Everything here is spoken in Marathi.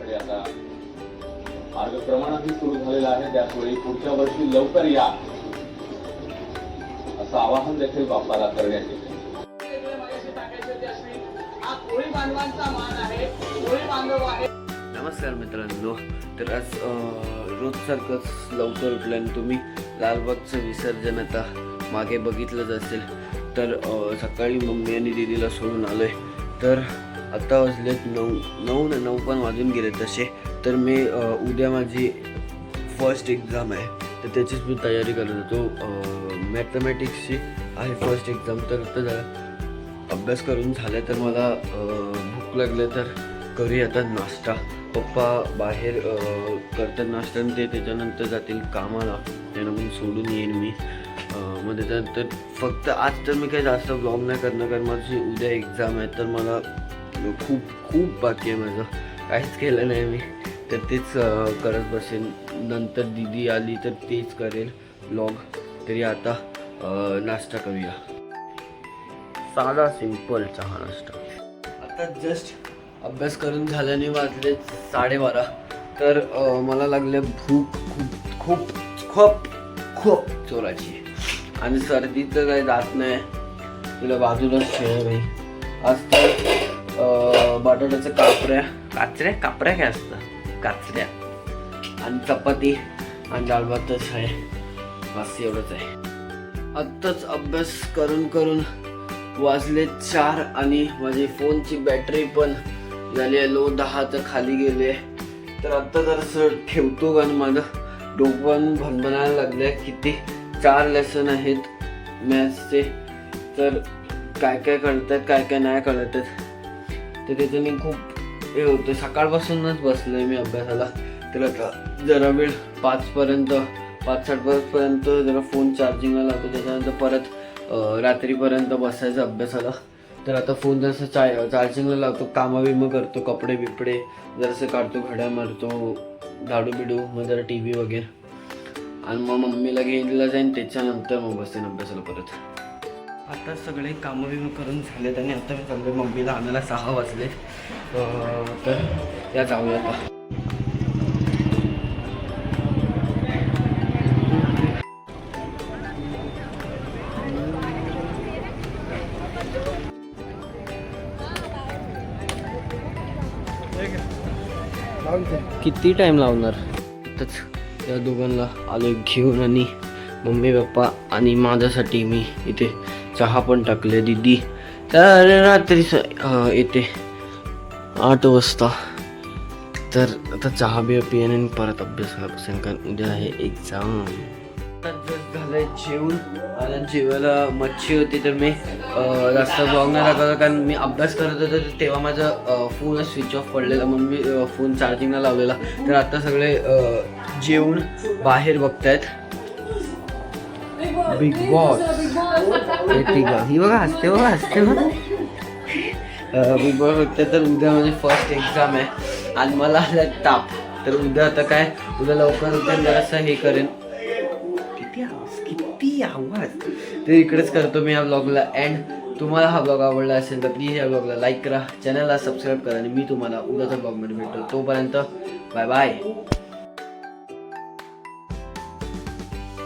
तुमच्याकडे आता मार्गक्रमणही सुरू झालेलं आहे. त्याचवेळी पुढच्या वर्षी लवकर या असं आवाहन देखील बाप्पाला करण्यात येते. नमस्कार मित्रांनो, तर आज रोजसारखंच लवकर उठलं आणि तुम्ही लालबागचं विसर्जन आता मागे बघितलंच असेल. तर सकाळी मम्मी आणि दीदीला सोडून आलो आहे. तर आता वाजलेत 9 पण वाजून गेले तसे. तर मी उद्या माझी फर्स्ट एक्झाम आहे, तर त्याचीच मी तयारी करत होतो. मॅथमॅटिक्सची आहे फर्स्ट एक्झाम. तर आता जरा अभ्यास करून झाला तर मला भूक लागले तर करूया आता नाश्ता. पप्पा बाहेर करतात नाश्ता आणि ते त्याच्यानंतर जातील कामाला. त्यांना मग सोडून येईन मी. मग त्याच्यानंतर फक्त आज तर मी काही जास्त ब्लॉग नाही करणार, कारण माझी उद्या एक्झाम आहे. तर मला खूप बाकी आहे, माझं काहीच केलं नाही मी. तर तेच करत बसेन. नंतर दीदी आली तर तेच करेल ब्लॉग. तरी आता नाश्ता करूया, साधा सिंपल चहा नाश्ता. आता जस्ट अभ्यास करून झाल्याने वाजले 12:30. तर मला लागले भूक खूप खूप खूप जोराची. आणि सर्दी तर काही जात नाही, तिला बाजूलाच खेळ भाई. आज तर बटाट्याच्या कापऱ्या काय असतं, काचऱ्या आणि चपाती आणि डाळ भातच आहे. बस एवढंच आहे. आत्ताच अभ्यास करून वाजले 4 आणि माझी फोनची बॅटरी पण झाली आहे लो. 10 खाली गेले. तर आत्ता जरासं ठेवतो, कारण माझं डोकं भणभणायला लागलं आहे. किती 4 लेसन आहेत मॅथ्सचे. तर काय कळतात काय नाही कळत आहेत. तर त्याच्याने खूप हे होतं. सकाळपासूनच बसलो आहे मी अभ्यासाला. तर आता जरा वेळ 5:30पर्यंत जरा फोन चार्जिंगला लावतो. त्याच्यानंतर परत रात्रीपर्यंत बसायचं अभ्यासाला. तर आता फोन जसं चार्जिंगला लावतो, कामं करतो, कपडे बिपडे जरासं काढतो, घड्या मारतो, झाडू बिडू, मग जरा टी व्ही वगैरे. आणि मग मम्मीला घ्यायला जाईन. त्याच्यानंतर मग बसेन अभ्यासाला परत. आता सगळे कामं बिमं करून झालेत आणि आता मी चाललो मम्मीला आणायला. 6 वाजले. तर त्या जाऊया आता. किती टाइम लावणार. आताच या दोघांना आलो घेऊन आणि मम्मी पप्पा आणि माझ्यासाठी मी इथे चहा पण टाकले. दीदी तर रात्री येते 8 वाजता. तर आता चहा बी पिईन आणि परत अभ्यासाला बसेन, कारण उद्या आहे एक्झाम. झालंय जेवून. आणि जेवायला मच्छी होती. तर मी जास्त ब्लॉग नाही टाकला, कारण मी अभ्यास करत होतो तेव्हा माझा फोन स्विच ऑफ पडलेला. मग मी फोन चार्जिंगला लावलेला. तर आता सगळे जेवून बाहेर बघतायत बिग बॉस. ही बघा हसते बिग बॉस बघते. तर उद्या माझी फर्स्ट एक्झाम आहे आणि मला आला ताप. तर उद्या आता काय, उद्या लवकर उद्या जरासं हे करेन. किती आवाज. तर इकडेच करतो मी या ब्लॉगला एंड. तुम्हाला हा ब्लॉग आवडला असेल तर प्लीज या ब्लॉगला लाईक करा, चॅनलला सबस्क्राईब करा आणि मी तुम्हाला उद्याच्या ब्लॉगमध्ये भेटतो. तोपर्यंत बाय बाय.